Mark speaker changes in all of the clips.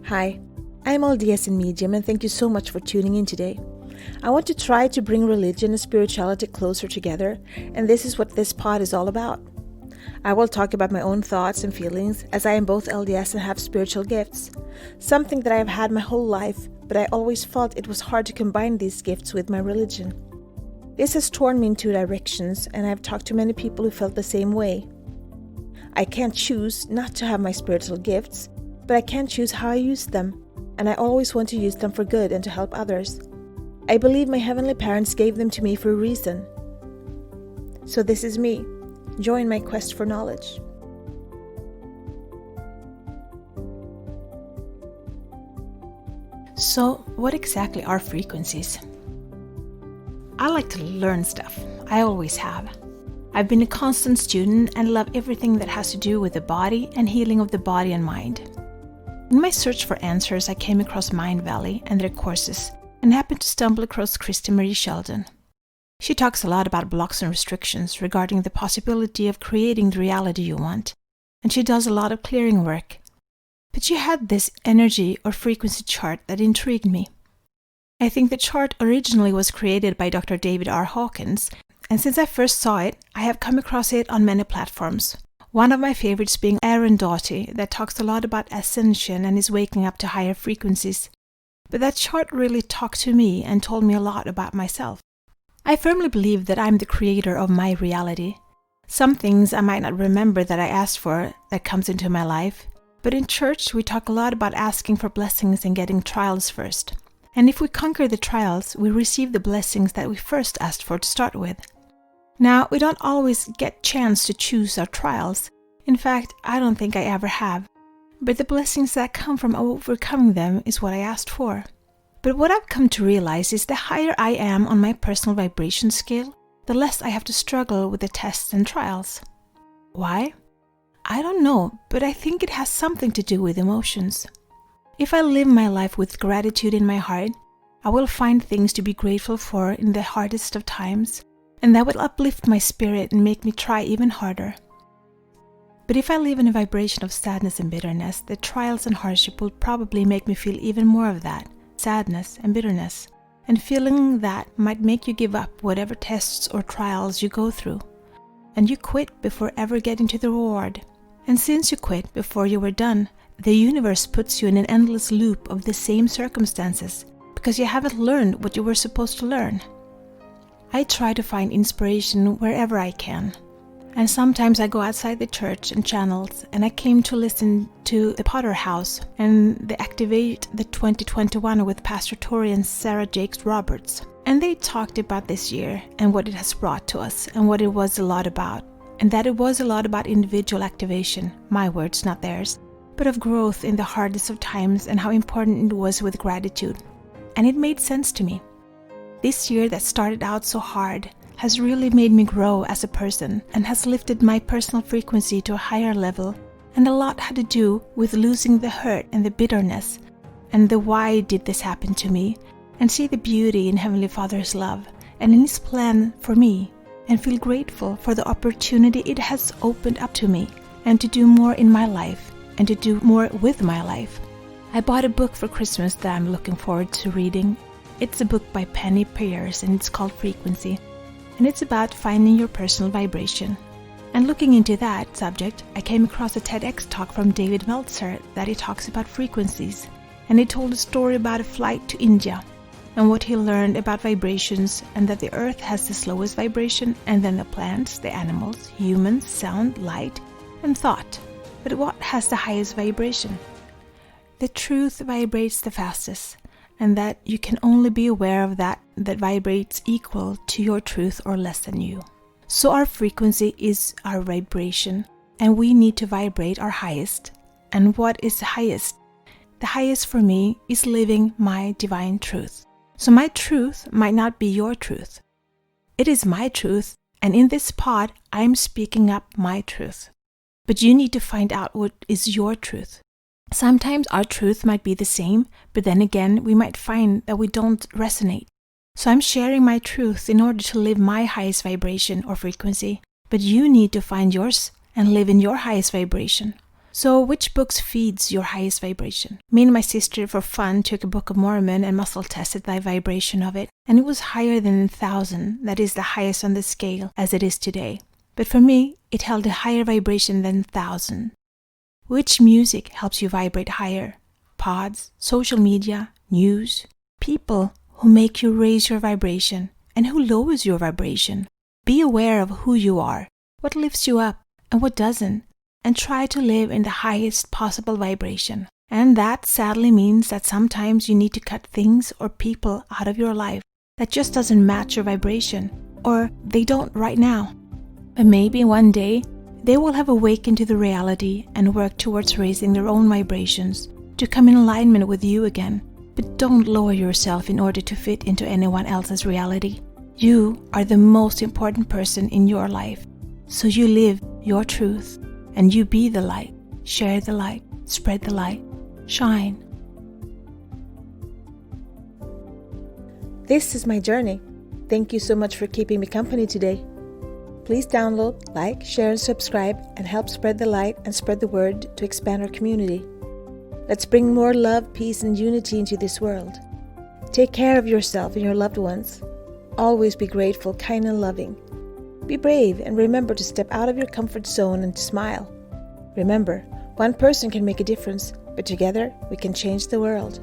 Speaker 1: Hi, I'm LDS in Medium and thank you so much for tuning in today. I want to try to bring religion and spirituality closer together, and this is what this pod is all about. I will talk about my own thoughts and feelings as I am both LDS and have spiritual gifts, something that I have had my whole life, but I always felt it was hard to combine these gifts with my religion. This has torn me in two directions, and I've talked to many people who felt the same way. I can't choose not to have my spiritual gifts, but I can choose how I use them, and I always want to use them for good and to help others. I believe my heavenly parents gave them to me for a reason. So this is me. Join my quest for knowledge.
Speaker 2: So, what exactly are frequencies? I like to learn stuff. I always have. I've been a constant student and love everything that has to do with the body and healing of the body and mind. In my search for answers, I came across Mind Valley and their courses and happened to stumble across Christy Marie Sheldon. She talks a lot about blocks and restrictions regarding the possibility of creating the reality you want, and she does a lot of clearing work. But she had this energy or frequency chart that intrigued me. I think the chart originally was created by Dr. David R. Hawkins, and since I first saw it, I have come across it on many platforms. One of my favorites being Aaron Doughty, that talks a lot about ascension and is waking up to higher frequencies. But that chart really talked to me and told me a lot about myself. I firmly believe that I'm the creator of my reality. Some things I might not remember that I asked for that comes into my life. But in church, we talk a lot about asking for blessings and getting trials first. And if we conquer the trials, we receive the blessings that we first asked for to start with. Now, we don't always get chance to choose our trials. In fact, I don't think I ever have. But the blessings that come from overcoming them is what I asked for. But what I've come to realize is the higher I am on my personal vibration scale, the less I have to struggle with the tests and trials. Why? I don't know, but I think it has something to do with emotions. If I live my life with gratitude in my heart, I will find things to be grateful for in the hardest of times, and that will uplift my spirit and make me try even harder. But if I live in a vibration of sadness and bitterness, the trials and hardship will probably make me feel even more of that, sadness and bitterness, and feeling that might make you give up whatever tests or trials you go through, and you quit before ever getting to the reward. And since you quit before you were done, the universe puts you in an endless loop of the same circumstances because you haven't learned what you were supposed to learn. I try to find inspiration wherever I can. And sometimes I go outside the church and channels, and I came to listen to the Potter House and the Activate the 2021 with Pastor Tori and Sarah Jakes Roberts. And they talked about this year and what it has brought to us and what it was a lot about. And that it was a lot about individual activation, my words, not theirs, but of growth in the hardest of times and how important it was with gratitude. And it made sense to me. This year that started out so hard has really made me grow as a person and has lifted my personal frequency to a higher level, and a lot had to do with losing the hurt and the bitterness and the why did this happen to me, and see the beauty in Heavenly Father's love and in His plan for me, and feel grateful for the opportunity it has opened up to me and to do more in my life and to do more with my life. I bought a book for Christmas that I'm looking forward to reading. It's a book by Penny Pierce and it's called Frequency. And it's about finding your personal vibration. And looking into that subject, I came across a TEDx talk from David Meltzer that he talks about frequencies. And he told a story about a flight to India and what he learned about vibrations, and that the earth has the slowest vibration, and then the plants, the animals, humans, sound, light, and thought. But what has the highest vibration? The truth vibrates the fastest, and that you can only be aware of that vibrates equal to your truth or less than you. So our frequency is our vibration, and we need to vibrate our highest. And what is the highest? The highest for me is living my divine truth. So my truth might not be your truth. It is my truth, and in this pod, I'm speaking up my truth. But you need to find out what is your truth. Sometimes our truth might be the same, but then again, we might find that we don't resonate. So I'm sharing my truth in order to live my highest vibration or frequency, but you need to find yours and live in your highest vibration. So, which books feeds your highest vibration? Me and my sister, for fun, took a Book of Mormon and muscle tested the vibration of it, and it was higher than 1,000, that is the highest on the scale, as it is today. But for me, it held a higher vibration than 1,000. Which music helps you vibrate higher? Pods, social media, news, people who make you raise your vibration and who lowers your vibration. Be aware of who you are, what lifts you up, and what doesn't, and try to live in the highest possible vibration. And that sadly means that sometimes you need to cut things or people out of your life that just doesn't match your vibration, or they don't right now. But maybe one day they will have awakened to the reality and work towards raising their own vibrations to come in alignment with you again. But don't lower yourself in order to fit into anyone else's reality. You are the most important person in your life. So you live your truth and you be the light. Share the light. Spread the light. Shine.
Speaker 1: This is my journey. Thank you so much for keeping me company today. Please download, like, share, and subscribe and help spread the light and spread the word to expand our community. Let's bring more love, peace, and unity into this world. Take care of yourself and your loved ones. Always be grateful, kind, and loving. Be brave and remember to step out of your comfort zone and to smile. Remember, one person can make a difference, but together we can change the world.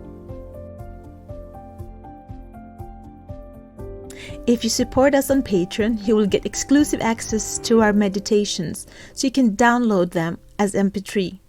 Speaker 1: If you support us on Patreon, you will get exclusive access to our meditations, so you can download them as MP3.